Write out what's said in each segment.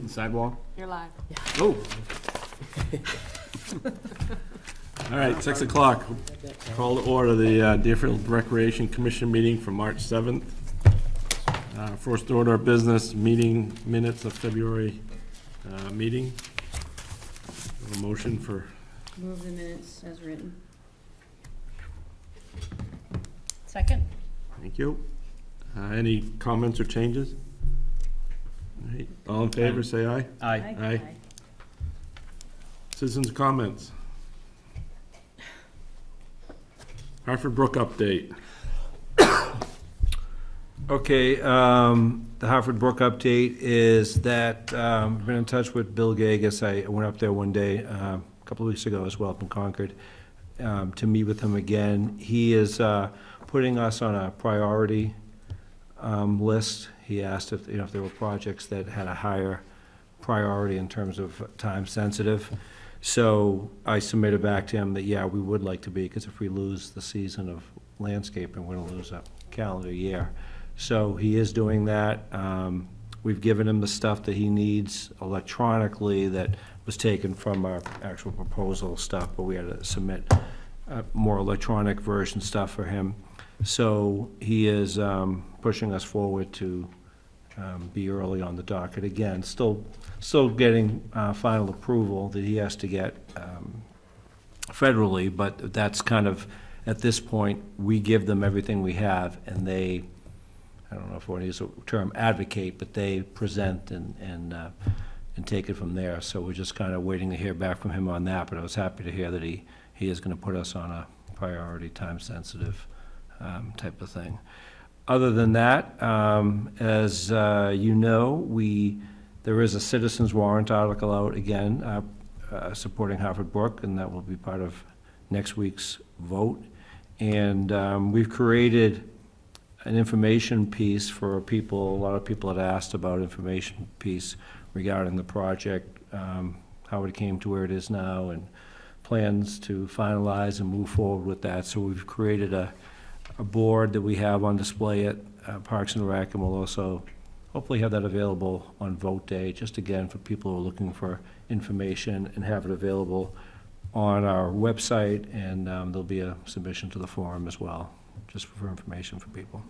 the sidewalk. You're live. Oh. All right, 6 o'clock. Call to order the Deerfield Recreation Commission meeting for March 7th. First order of business, meeting minutes of February meeting. A motion for, Move the minutes as written. Second? thank you. Any comments or changes? All right, all in favor, say aye. Aye. Aye. Citizens' comments. Hartford Brook update. Okay, the Hartford Brook update is that, I've been in touch with Bill Gagus. I went up there one day, a couple of weeks ago as well, up in Concord, to meet with him again. He is putting us on a priority list. He asked if there were projects that had a higher priority in terms of time sensitive. So I submitted back to him that, yeah, we would like to be, because if we lose the season of landscaping, we're gonna lose a calendar year. So he is doing that. We've given him the stuff that he needs electronically that was taken from our actual proposal stuff, but we had to submit more electronic version stuff for him. So he is pushing us forward to be early on the docket. Again, still getting final approval that he has to get federally, but that's kind of, at this point, we give them everything we have, and they, I don't know if I want to use the term advocate, but they present and take it from there. So we're just kind of waiting to hear back from him on that, but I was happy to hear that he is going to put us on a priority, time-sensitive type of thing. Other than that, as you know, there is a citizens warrant article out again supporting Hartford Brook, and that will be part of next week's vote. And we've created an information piece for people. A lot of people had asked about information piece regarding the project, how it came to where it is now, and plans to finalize and move forward with that. So we've created a board that we have on display at Parks and Rec, and we'll also hopefully have that available on vote day, just again for people who are looking for information, and have it available on our website, and there'll be a submission to the forum as well, just for information for people.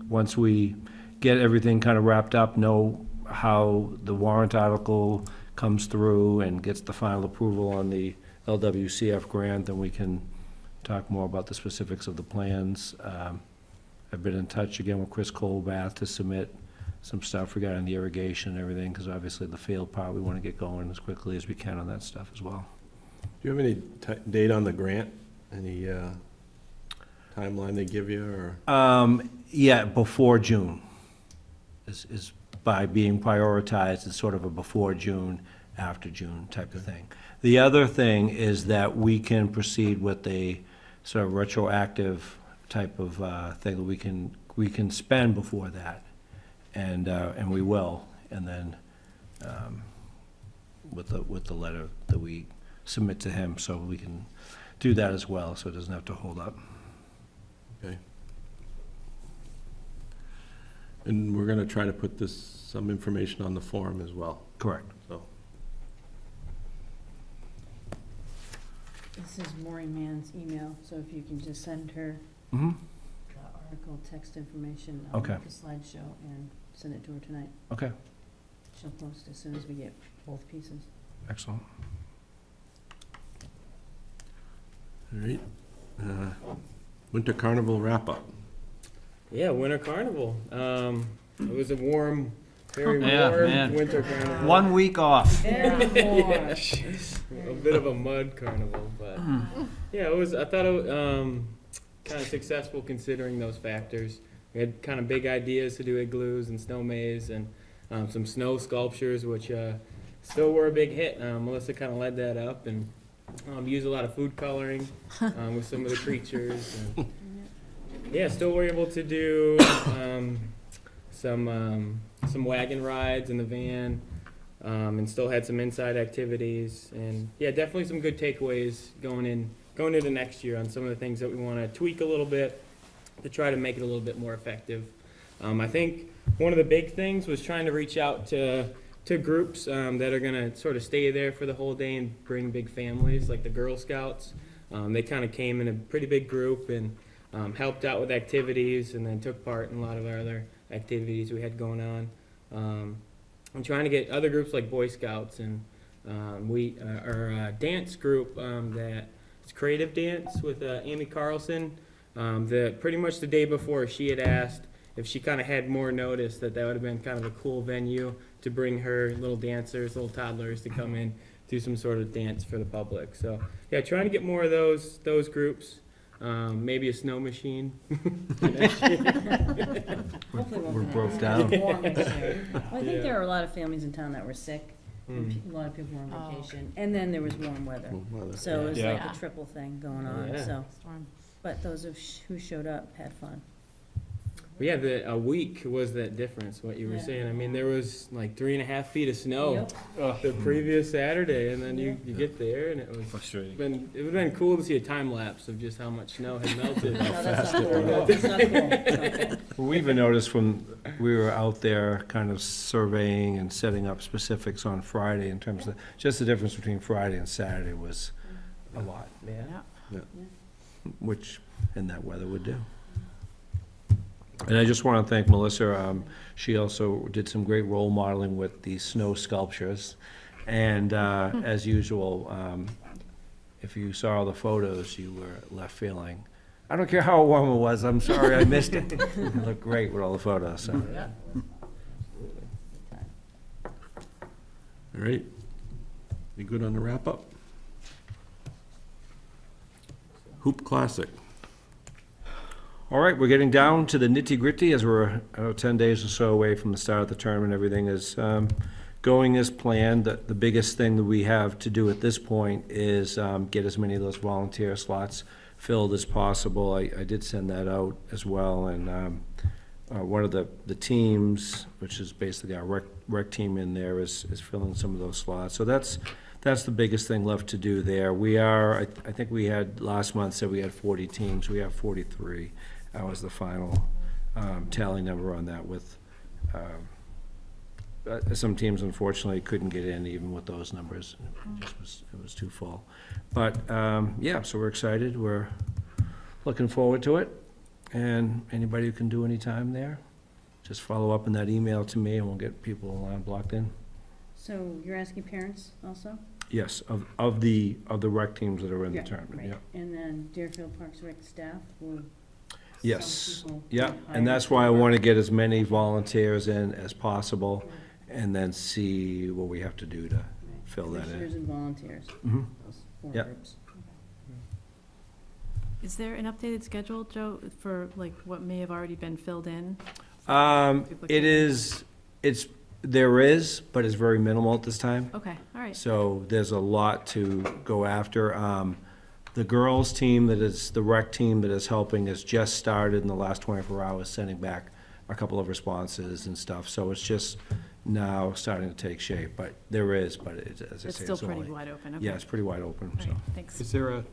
Once we get everything kind of wrapped up, know how the warrant article comes through and gets the final approval on the LWCF grant, then we can talk more about the specifics of the plans. I've been in touch again with Chris Colbath to submit some stuff regarding the irrigation and everything, because obviously the field part, we want to get going as quickly as we can on that stuff as well. Do you have any date on the grant? Any timeline they give you, or? Yeah, before June is by being prioritized. It's sort of a before June, after June type of thing. The other thing is that we can proceed with a sort of retroactive type of thing that we can spend before that, and we will, and then with the letter that we submit to him, so we can do that as well, so it doesn't have to hold up. Okay. And we're gonna try to put some information on the forum as well, Correct. so. This is Maureen Mann's email, so if you can just send her Mm-hmm. the article text information. Okay. I'll make a slideshow and send it to her tonight. Okay, She'll post as soon as we get both pieces. excellent. All right. Winter Carnival wrap-up. Yeah, Winter Carnival. It was a warm, very Yeah, warm man. winter carnival. 1 week off. Yeah, a bit of a mud carnival, but yeah, it was. I thought it was kind of successful considering those factors. We had kind of big ideas to do igloos and snow maze and some snow sculptures, which still were a big hit. Melissa kind of led that up and used a lot of food coloring with some of the creatures. And, yeah, still were able to do some wagon rides in the van, and still had some inside activities. And yeah, definitely some good takeaways going into next year on some of the things that we want to tweak a little bit to try to make it a little bit more effective. I think one of the big things was trying to reach out to to groups that are gonna sort of stay there for the whole day and bring big families, like the Girl Scouts. They kind of came in a pretty big group and helped out with activities, and then took part in a lot of our other activities we had going on. I'm trying to get other groups like Boy Scouts, and our dance group that it's Creative Dance with Amy Carlson. Pretty much the day before, she had asked if she kind of had more notice that would have been kind of a cool venue to bring her little dancers, little toddlers to come in, do some sort of dance for the public. So yeah, trying to get more of those groups. Maybe a snow machine. Hopefully it won't We're be broke that down. warm this year. Well, I think Yeah. there are a lot of families in town that were sick. And Mm. a lot of people were on Oh. vacation, and then there was warm weather. So it was Yeah. like Yeah. a triple thing going on, Yeah. so, Storm. but those who showed up had fun. But yeah, a week was that difference, what you were Yeah. saying. I mean, there was like 3.5 feet of snow Yep. the previous Saturday, and then Yeah. you get there, and it was Frustrating. it would have been cool to see a time lapse of just how much snow had melted. No, that's fast not it cool. went up. That's not cool. That's not cool. We even noticed when we were out there kind of surveying and setting up specifics on Friday in terms of, just the difference between Friday and Saturday was a lot, Yeah. which in that weather would do. And I just want to thank Melissa. She also did some great role modeling with the snow sculptures. And as usual, if you saw the photos, you were left feeling, I don't care how warm it was, I'm sorry I missed it. It looked great with all the photos, so. Yeah. All right. You good on the wrap-up? Hoop Classic. All right, we're getting down to the nitty-gritty as we're 10 days or so away from the start of the tournament. Everything is going as planned. The biggest thing that we have to do at this point is get as many of those volunteer slots filled as possible. I did send that out as well, and one of the teams, which is basically our rec team in there, is filling some of those slots. So that's the biggest thing left to do there. We are, I think we had, last month said we had 40 teams. We have 43. That was the final tally number on that, with some teams unfortunately couldn't get in even with those numbers. It was too full. But yeah, so we're excited. We're looking forward to it. And anybody who can do any time there, just follow up in that email to me and we'll get people blocked in. So you're asking parents also? Yes, of the rec teams that are in the Yeah, tournament, right. yeah. And then Deerfield Parks Rec staff will. Yes, some people yeah, be and hired that's to why I work. want to get as many volunteers in as possible and then see what we have to do to Right. fill that Commissioners in. and volunteers, Mhm. those four Yeah. groups. Is there an updated schedule, Joe, for like what may have already been filled in? It is, there is, but it's very minimal at this time. Okay, all right. So there's a lot to go after. The girls' team that is, the rec team that is helping has just started in the last 24 hours, sending back a couple of responses and stuff. So it's just now starting to take shape, but there is, but as I say, It's still pretty only. wide open, okay. Yeah, it's pretty wide open, All so. right, thanks. Is there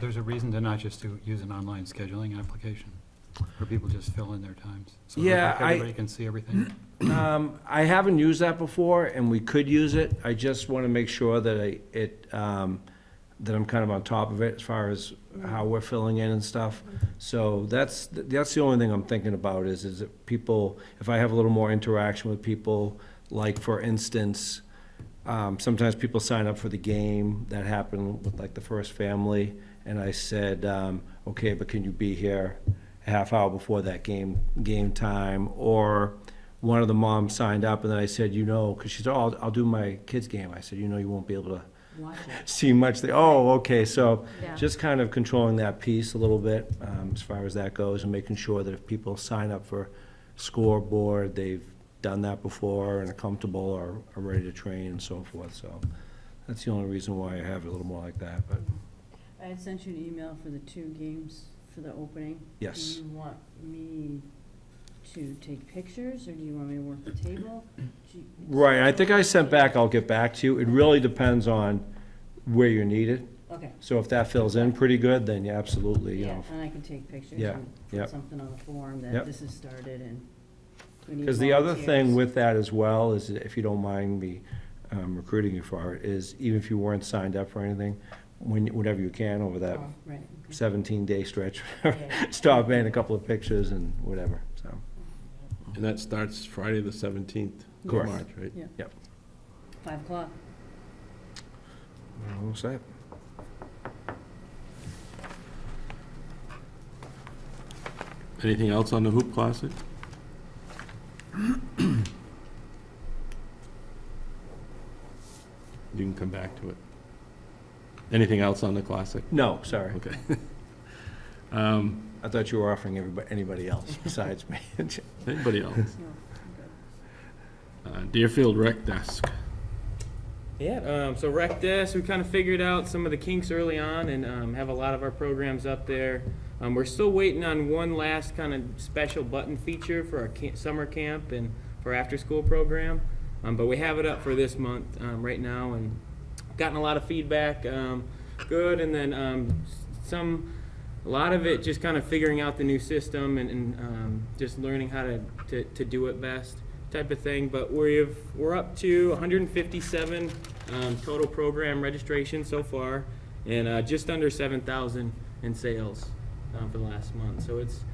there's a reason to not just use an online scheduling application? Where people just fill in their times? So Yeah, everybody can see everything? I haven't used that before, and we could use it. I just want to make sure that that I'm kind of on top of it as far as how we're filling in and stuff. So that's the only thing I'm thinking about is that people, if I have a little more interaction with people, like for instance, sometimes people sign up for the game. That happened with like the first family, and I said, okay, but can you be here a half hour before that game time? Or one of the moms signed up, and then I said, because she said, oh, I'll do my kids' game. I said, you won't be able to Watch it. see much. Oh, okay, so Yeah. just kind of controlling that piece a little bit as far as that goes, and making sure that if people sign up for scoreboard, they've done that before and are comfortable or are ready to train and so forth. So that's the only reason why I have it a little more like that, but I had sent you an email for the 2 games for the opening. yes. Do you want me to take pictures, or do you want me to work the table? Right, I think I sent back, I'll get back to you. It really depends on where you're needed. Okay. So if that fills in pretty good, then yeah, absolutely, Yeah, and I can take pictures Yeah, and yeah. put something on the form that Yep. this has started and. We need Because the other thing volunteers. with that as well is, if you don't mind me recruiting you for it, is even if you weren't signed up for anything, whenever you can over that Oh, right, okay. 17-day stretch, Yeah. stop in a couple of pictures and whatever, so. And that starts Friday, the 17th of Correct. March, right? Yeah. Yep. 5 o'clock. All set. Anything else on the Hoop Classic? You can come back to it. Anything else on the Classic? No, sorry. Okay. I thought you were offering anybody else besides me. Anybody else? No, Deerfield Rec Desk. Yeah, so Rec Desk, we kind of figured out some of the kinks early on and have a lot of our programs up there. We're still waiting on one last kind of special button feature for our summer camp and for after-school program. But we have it up for this month right now and gotten a lot of feedback, good, and then a lot of it just kind of figuring out the new system and just learning how to do it best type of thing. But we're up to 157 total program registrations so far, and just under 7,000 in sales for the last month. So it's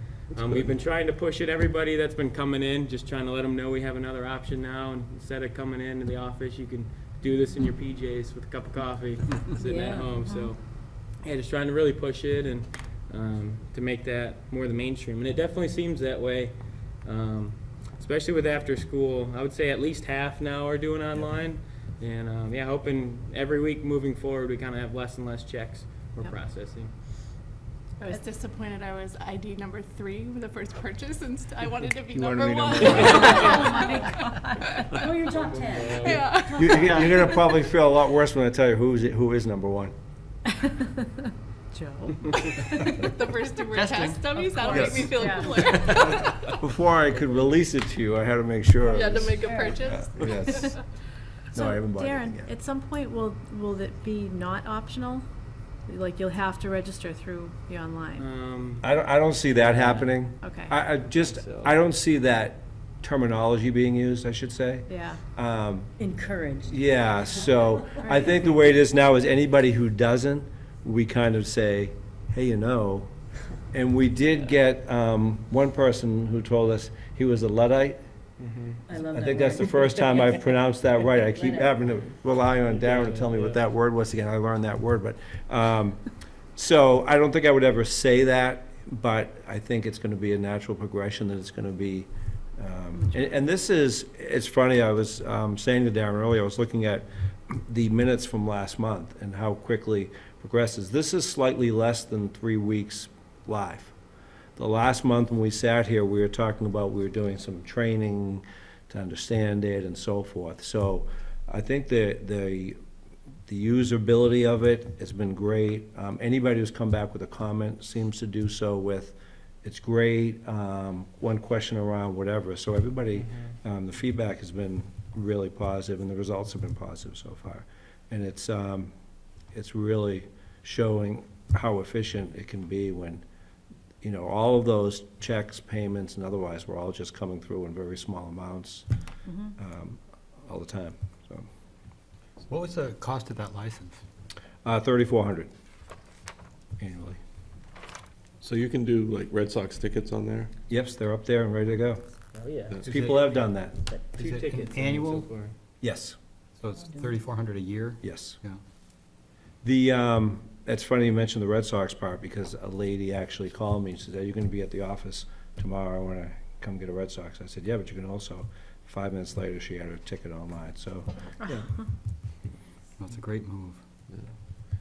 we've been trying to push it. Everybody that's been coming in, just trying to let them know we have another option now, and instead of coming into the office, you can do this in your PJs with a cup of coffee, sitting at Yeah. home. So yeah, just trying to really push it and to make that more the mainstream, and it definitely seems that way. Especially with after school, I would say at least half now are doing online, and yeah, hoping every week moving forward we kind of have less and less checks we're Yep. processing. I was disappointed I was ID number 3 with the first purchase, and I wanted to be You wanted number to be 1. Oh, you're top 10. Yeah. You're gonna probably feel a lot worse when I tell you who is number one. Joe. The first 2 were Testing. test dummies. That'll Yes. make me feel Yeah. cooler. Before I could release it to you, I had to make sure. You it had to was- make a Sure. purchase. Yes. So, No, I haven't bought Darren, anything yet. at some point, will it be not optional? Like, you'll have to register through the online? I don't see that happening. Okay, I don't see that terminology being used, I should say. yeah. Encouraged. Yeah, so I think the way it is now is anybody who doesn't, we kind of say, hey, and we did get one person who told us he was a Luddite. I love I that think that's the word. first time I've pronounced that right. I keep Luddite. having to rely on Darren to tell me what that word was again. I learned that word, but, so I don't think I would ever say that, but I think it's gonna be a natural progression, that it's gonna be, and this is, it's funny, I was saying to Darren earlier, I was looking at the minutes from last month and how quickly progresses. This is slightly less than 3 weeks live. The last month when we sat here, we were talking about, we were doing some training to understand it and so forth. So I think the usability of it has been great. Anybody who's come back with a comment seems to do so with, it's great, one question around whatever. So everybody, the feedback has been really positive and the results have been positive so far. And it's really showing how efficient it can be when, all of those checks, payments, and otherwise, were all just coming through in very small amounts all the time, so. What was the cost of that license? $3,400 annually. So you can do like Red Sox tickets on there? Yep, they're up there and ready to go. Oh yeah, That's- People have done that. Is 2 it an tickets annual? so far. Yes, So it's $3,400 a year? yes. Yeah. It's funny you mentioned the Red Sox part, because a lady actually called me and said, are you gonna be at the office tomorrow? I wanna come get a Red Sox. I said, yeah, but you can also, 5 minutes later, she had her ticket online, so, yeah. That's a great move.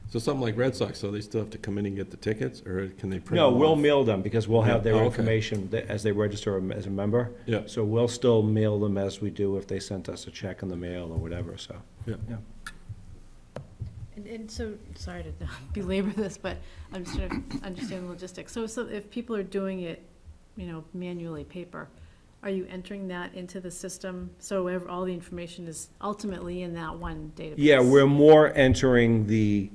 So something like Red Sox, so they still have to come in and get the tickets, or can they print No, them we'll off? mail them, because we'll have their Oh, okay. information as they register as a member. Yeah. So we'll still mail them as we do if they sent us a check in the mail or whatever, so. Yeah. Yeah. And so, sorry to belabor this, but I'm just trying to understand the logistics. So if people are doing it, manually, paper, are you entering that into the system? So all the information is ultimately in that one database? Yeah, we're more entering the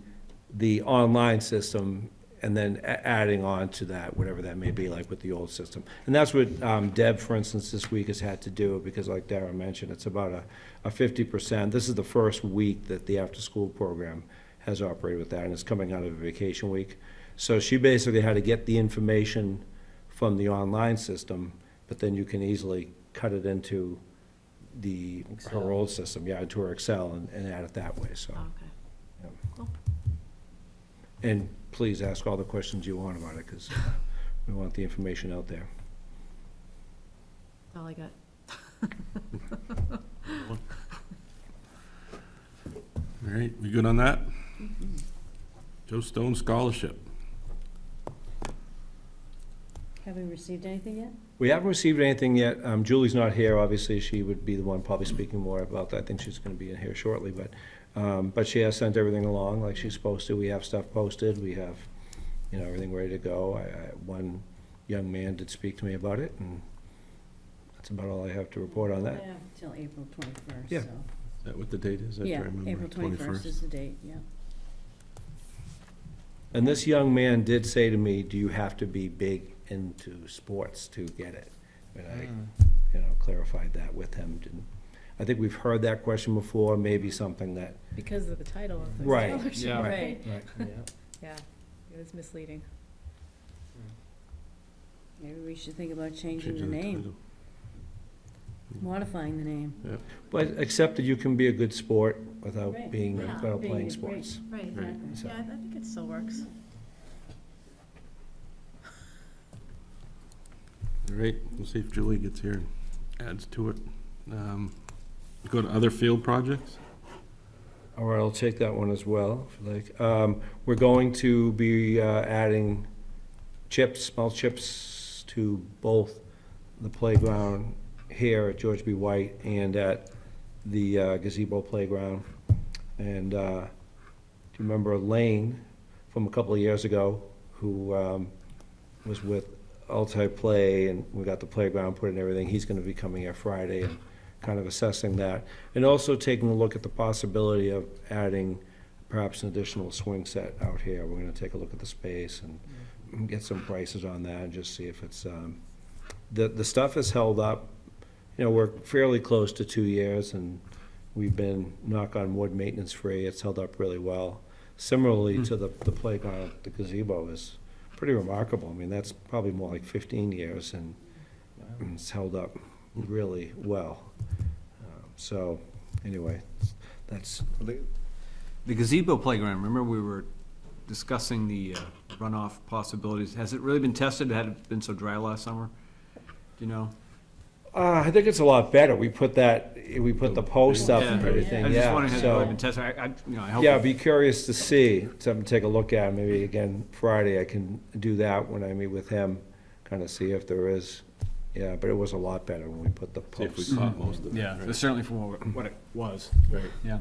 online system and then adding on to that, whatever that may be, like with the old system. And that's what Deb, for instance, this week has had to do, because like Dara mentioned, it's about a 50%. This is the first week that the after-school program has operated with that, and it's coming out of a vacation week. So she basically had to get the information from the online system, but then you can easily cut it into her old system, into her Excel, and add it that way, so. Oh, okay. Yeah. Cool. And please ask all the questions you want about it, because we want the information out there. That's all I got. All right, we good on that? Joe Stone Scholarship. Have we received anything yet? We haven't received anything yet. Julie's not here, obviously, she would be the one probably speaking more about that. I think she's gonna be in here shortly, but she has sent everything along like she's supposed to. We have stuff posted, we have, everything ready to go. One young man did speak to me about it, and that's about all I have to report on that. Yeah, till April 21st, Yeah. so. Is that what the date is? I Yeah, try to remember. April 21st is the date, yeah. And this young man did say to me, do you have to be big into sports to get it? And I, clarified that with him. I think we've heard that question before, maybe something that, Because of the title of the Right. scholarship, Yeah. right? Yeah. Yeah, it was misleading. Maybe we should think about changing the Changing the name, title. modifying the name. but accept that you can be a good sport without Right. being, Yeah. without Being playing a great- sports. Right. Exactly. So- Yeah, I think it still works. All right, we'll see if Julie gets here and adds to it. Go to other field projects? All right, I'll take that one as well, if you like. We're going to be adding small chips to both the playground here at George B. White and at the gazebo playground. And do you remember Lane from a couple of years ago, who was with Altai Play, and we got the playground put in and everything? He's gonna be coming here Friday and kind of assessing that. And also taking a look at the possibility of adding perhaps an additional swing set out here. We're gonna take a look at the space and get some prices on that and just see if it's, the stuff is held up. We're fairly close to 2 years, and we've been, knock on wood, maintenance free. It's held up really well. Similarly to the playground, the gazebo is pretty remarkable. I mean, that's probably more like 15 years, and it's held up really well. So, anyway, that's, The gazebo playground, remember we were discussing the runoff possibilities. Has it really been tested? Had it been so dry last summer? Do you know? I think it's a lot better. We put the post up and Yeah. everything, I'm just wondering, has it really so. been tested? I hope. Yeah, I'd be curious to see, something to take a look at, maybe again Friday, I can do that when I meet with him, kind of see if there is, but it was a lot better when we put the See if we posts. caught most of it. Yeah, right? certainly from what it was, Right. yeah.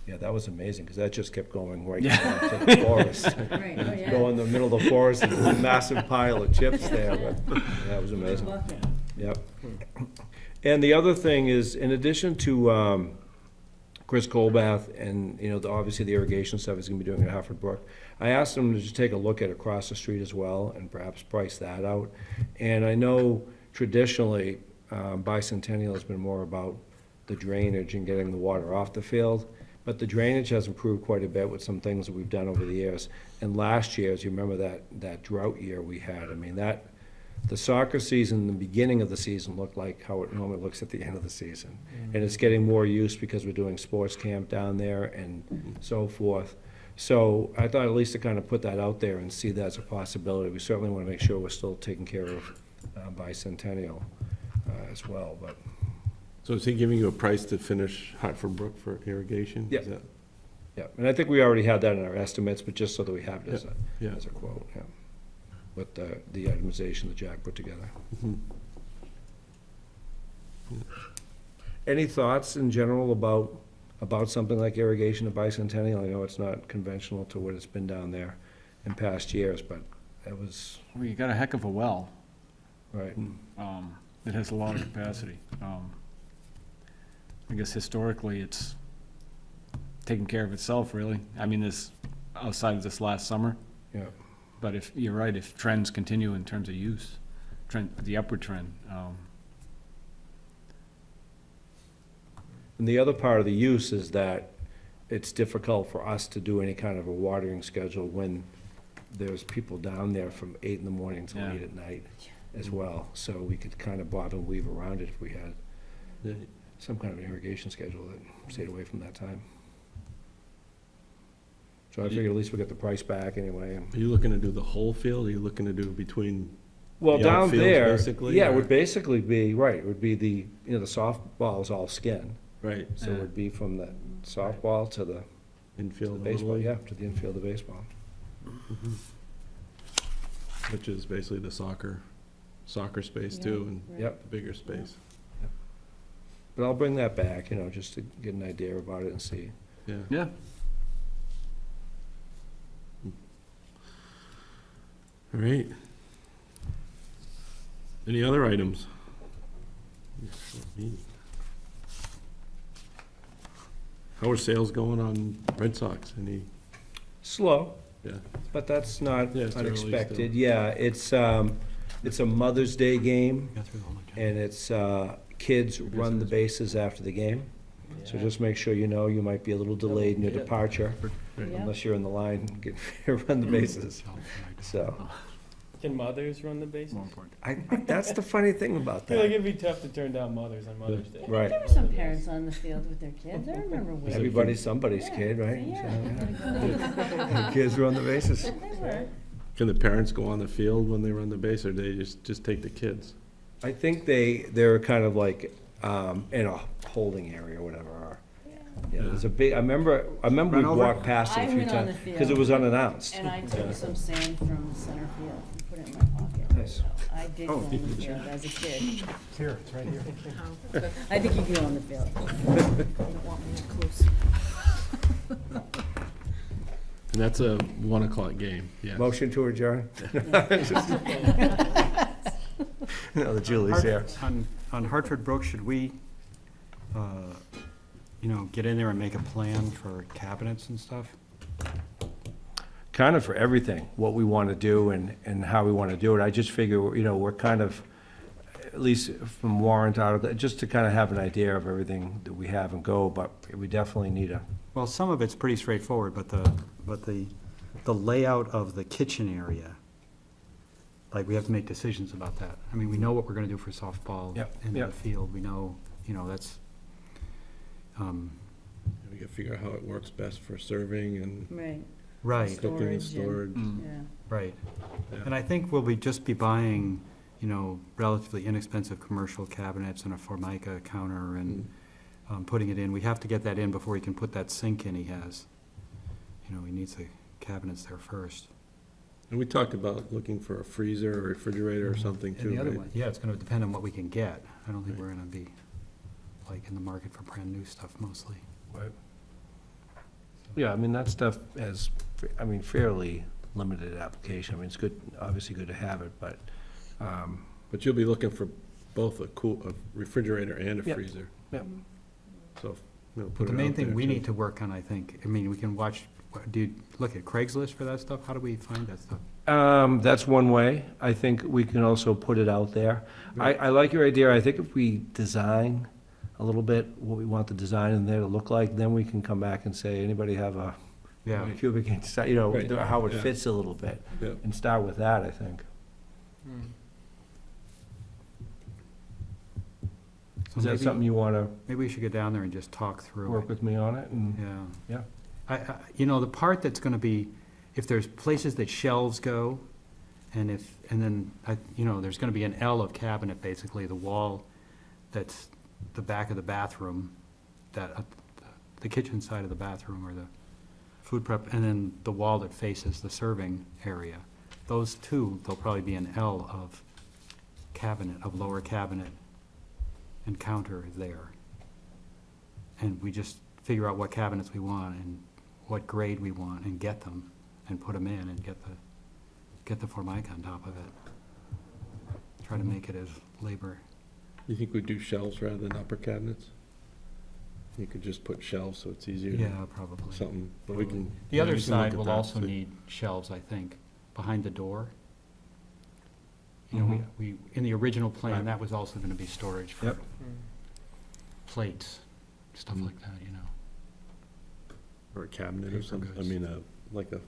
Yeah, that was amazing, because that just kept going right Yeah. down to the forest. Right, oh, yeah. Go in the middle of the forest, and there's a massive pile of chips there, but, yeah, it was amazing. Bucket. Yep. And the other thing is, in addition to Chris Colbath and, obviously the irrigation stuff he's gonna be doing at Hartford Brook, I asked him to just take a look at across the street as well and perhaps price that out. And I know traditionally, Bicentennial has been more about the drainage and getting the water off the field, but the drainage has improved quite a bit with some things that we've done over the years. And last year, as you remember that drought year we had, I mean, the soccer season, the beginning of the season looked like how it normally looks at the end of the season. And it's getting more use because we're doing sports camp down there and so forth. So I thought at least to kind of put that out there and see that as a possibility. We certainly want to make sure we're still taking care of Bicentennial as well, but. So is he giving you a price to finish Hartford Brook for irrigation? Yeah. Is that- Yeah, and I think we already had that in our estimates, but just so that we have it Yeah. as a quote, yeah. With the itemization that Jack put together. Mhm. Any thoughts in general about something like irrigation at Bicentennial? I know it's not conventional to what it's been down there in past years, but it was, Well, you got a heck of a well, right. that has a lot of capacity. I guess historically, it's taken care of itself, really. I mean, outside of this last summer. Yeah. But if, you're right, if trends continue in terms of use, the upward trend, And the other part of the use is that it's difficult for us to do any kind of a watering schedule when there's people down there from 8 in the morning till Yeah. 8 at night as well. So we could kind of bob and weave around it if we had Yeah. some kind of irrigation schedule that stayed away from that time. So I figured at least we got the price back anyway. Are you looking to do the whole field? Are you looking to do between, Well, The down outfields, there, basically, yeah, it or- would basically be, right, it would be the, the softball is all skin. right, So it would be from the softball to the infield? and baseball, Little yeah, League? to the infield of baseball. Which is basically the soccer space Yeah, too, and right. Yep. the bigger space, But I'll bring that back, just to get an idea about it and see. yeah. yeah. All right. Any other items? How are sales going on Red Sox? Any, Slow, yeah, but that's not Yeah, it's early unexpected. still. Yeah, it's a Mother's Day game, Got through the whole agenda. and it's, kids run the bases after the game. So just make sure you know you might be a little delayed in your departure, right. Yeah. unless you're in the line, run the bases. So, Can mothers run the bases? More important. that's the funny thing about I feel like that. it'd be tough to turn down mothers on Mother's Day. Right. There were some parents on the field with their kids, I remember waiting. Everybody's somebody's Yeah, kid, right? yeah. So, Kids run the bases. They were. Can the parents go on the field when they run the base, or they just take the kids? I think they're kind of like, in a holding area or whatever. Yeah, there's a big, I remember Run we over? walked past it I a few went on times, the because it field. was unannounced. And I took some sand from the center field and put it in my pocket. Nice. I did go on the field as a kid. Here, it's right here. I think you can go on the field. You don't want me too close. And that's a 1 o'clock game, yeah. Motion to adjourn? No, the Julie's here. On Hartford Brook, should we, get in there and make a plan for cabinets and stuff? Kind of for everything, what we want to do and how we want to do it. I just figure, we're kind of, at least from warrant article, just to kind of have an idea of everything that we have and go, but we definitely need a, Well, some of it's pretty straightforward, but the layout of the kitchen area, like, we have to make decisions about that. I mean, we know what we're gonna do for softball Yep, in yep. the field, we know, that's, We gotta figure out how it works best for serving and Right, right, cooking and Storage storage. yeah. right. Yeah. And I think we'll just be buying, relatively inexpensive commercial cabinets and a Formica counter and putting it in. We have to get that in before he can put that sink in he has. He needs the cabinets there first. And we talked about looking for a freezer or refrigerator or something And the too, other right? one, yeah, it's gonna depend on what we can get. I don't think we're gonna be, like, in the market for brand-new stuff mostly. yeah, I mean, that stuff has, fairly limited application. I mean, it's good, obviously good to have it, but, But you'll be looking for both a refrigerator and a Yep. freezer. Yep. So, put But the it main out thing there, we too. need to work on, I think, we can watch, do you look at Craigslist for that stuff? How do we find that stuff? that's one way. I think we can also put it out there. I like your idea. I think if we design a little bit what we want the design in there to look like, then we can come back and say, anybody have a Yeah, cubic inch, Right. how it Yeah. fits a little bit, Yeah. and start with that, I think. so Is that maybe, something you want to maybe we should get down there and just talk through work it. with me on it? And Yeah. Yeah. The part that's gonna be, if there's places that shelves go, and then, there's gonna be an L of cabinet, basically, the wall that's the back of the bathroom, the kitchen side of the bathroom, or the food prep, and then the wall that faces the serving area. Those two, there'll probably be an L of cabinet, of lower cabinet and counter there. And we just figure out what cabinets we want and what grade we want and get them and put them in and get the Formica on top of it. Try to make it as labor. You think we'd do shelves rather than upper cabinets? You could just put shelves so it's easier. Yeah, probably. Something, but we can. The yeah, other we can look side at will that, also see. need shelves, I think. behind the door. You know, Mhm. we, in the original plan, Right. that was also gonna be storage for Yep. plates, stuff Mm. like that, you know. Or a cabinet or Paper something, I goods. mean, like a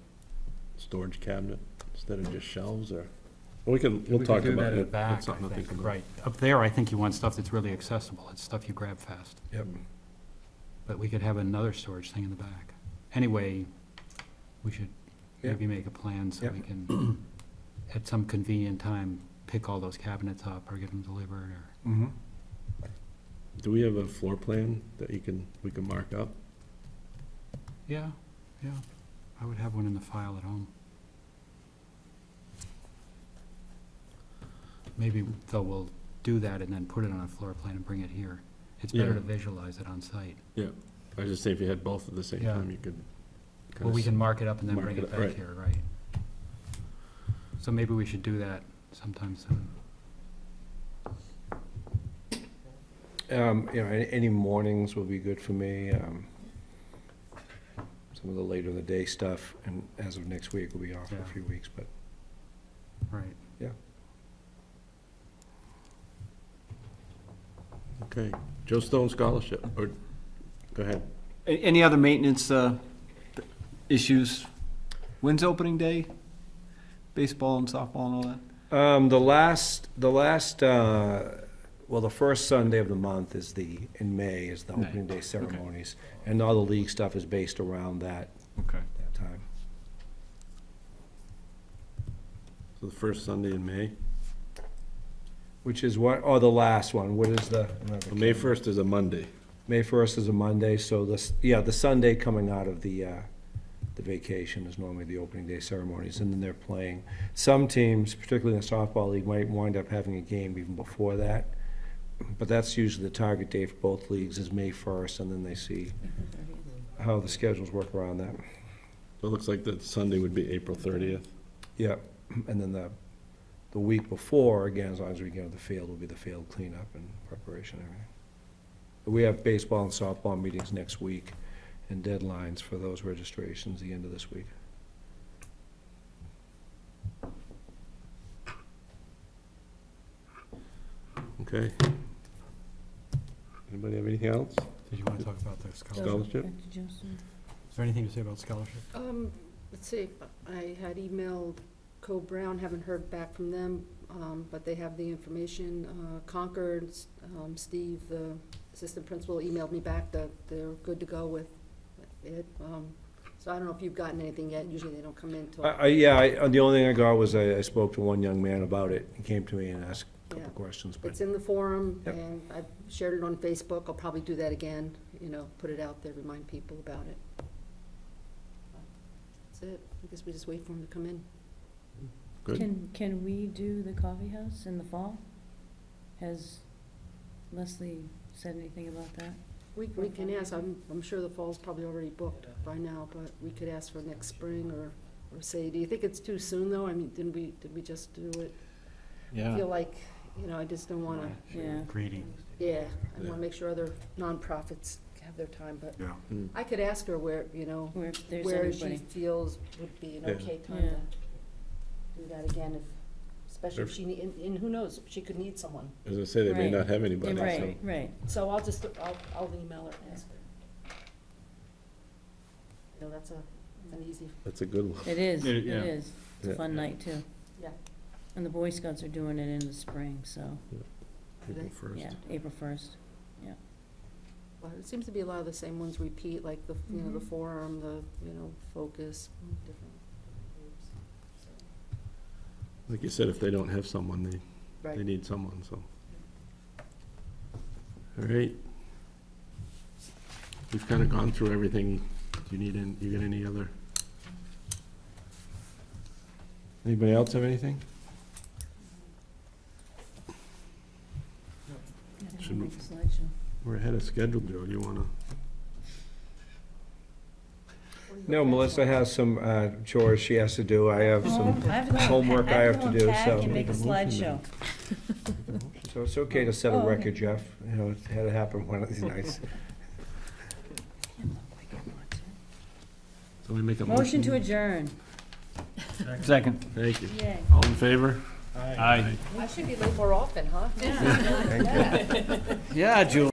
storage cabinet instead of just shelves, or, we'll talk do about that in the it. back, That's something I to think think, about. right. Up there, I think you want stuff that's really accessible, it's stuff you grab fast. Yep. But we could have another storage thing in the back. Anyway, we should Yeah. maybe make a plan so Yep. we can, at some convenient time, pick all those cabinets up or get them delivered, or, Mm-hmm. Do we have a floor plan that we can mark up? yeah, I would have one in the file at home. Maybe, though, we'll do that and then put it on a floor plan and bring it here. It's better Yeah. to visualize it on site. I was just saying, if you had both at the same Yeah. time, you could. Well, we can mark it up and then mark bring it it up, back right. here, right? So maybe we should do that sometime soon. You know, any mornings will be good for me. Some of the later in the day stuff, and as of next week, we'll be off for a Yeah. few weeks, but Right. Okay, Joe Stone Scholarship, or, go ahead. Any other maintenance issues? When's opening day? Baseball and softball and all that? The first Sunday of the month is in May, is the May. opening day ceremonies. And all the league stuff is based around that Okay. time. So the first Sunday in May? Which is the last one, what is the? Well, May 1st is a Monday. May 1st is a Monday, so the Sunday coming out of the vacation is normally the opening day ceremonies, and then they're playing. Some teams, particularly in the softball league, might wind up having a game even before that, but that's usually the target date for both leagues is May 1st, and then they see how the schedules work around that. So it looks like the Sunday would be April 30th. Yep, and then the week before, again, as long as we get on the field, will be the field cleanup and preparation, and everything. We have baseball and softball meetings next week, and deadlines for those registrations the end of this week. Okay. Anybody have anything else? Did you want to talk about the scholarship? Scholarship? Is there anything to say about scholarship? Let's see, I had emailed Code Brown, haven't heard back from them, but they have the information. Concord, Steve, the assistant principal, emailed me back that they're good to go with it. So I don't know if you've gotten anything yet, usually they don't come in till, The only thing I got was I spoke to one young man about it. He came to me and asked a couple Yeah. questions, but it's in the forum, Yep. and I've shared it on Facebook, I'll probably do that again, put it out there, remind people about it. That's it, I guess we just wait for them to come in. Good. Can we do the coffee house in the fall? Has Leslie said anything about that? We can ask, I'm sure the fall's probably already booked by now, but we could ask for next spring or say, do you think it's too soon though? I mean, did we just do it? I feel like, I just don't wanna, Yeah. Greedy. I wanna make sure other nonprofits have their time, but Yeah. I could ask her where, Where if there's where she anybody. feels would be an Yeah. okay time Yeah. to do that again, especially if she need, and who knows, she could need someone. As I say, they may Right. not have anybody, so. Right, right. So I'll email her and ask her. That's an easy, That's a good one. It is, Yeah, it yeah. is. It's a Yeah. fun night, too. yeah. And the Boy Scouts are doing it in the spring, so, April 1st. yeah, April 1st. Well, it seems to be a lot of the same ones repeat, like the, the Mhm. forum, the, focus, different groups. So, Like you said, if they don't have someone, they Right. need someone, so. All right. We've kind of gone through everything. Do you got any other? Anybody else have anything? Should we- Make a slideshow. We're ahead of schedule, Joe. Do you want to? no, Melissa has some chores she has to do. I have some, I have to go homework I have to do, unpack so- and make a Make a motion slideshow. so it's okay to set a Oh, okay. record, Jeff. It had to happen one of these nights. So we make a Motion to adjourn. Second. Thank you. Yay. All in favor? Aye. I should be late more often, huh? Yeah, Julie.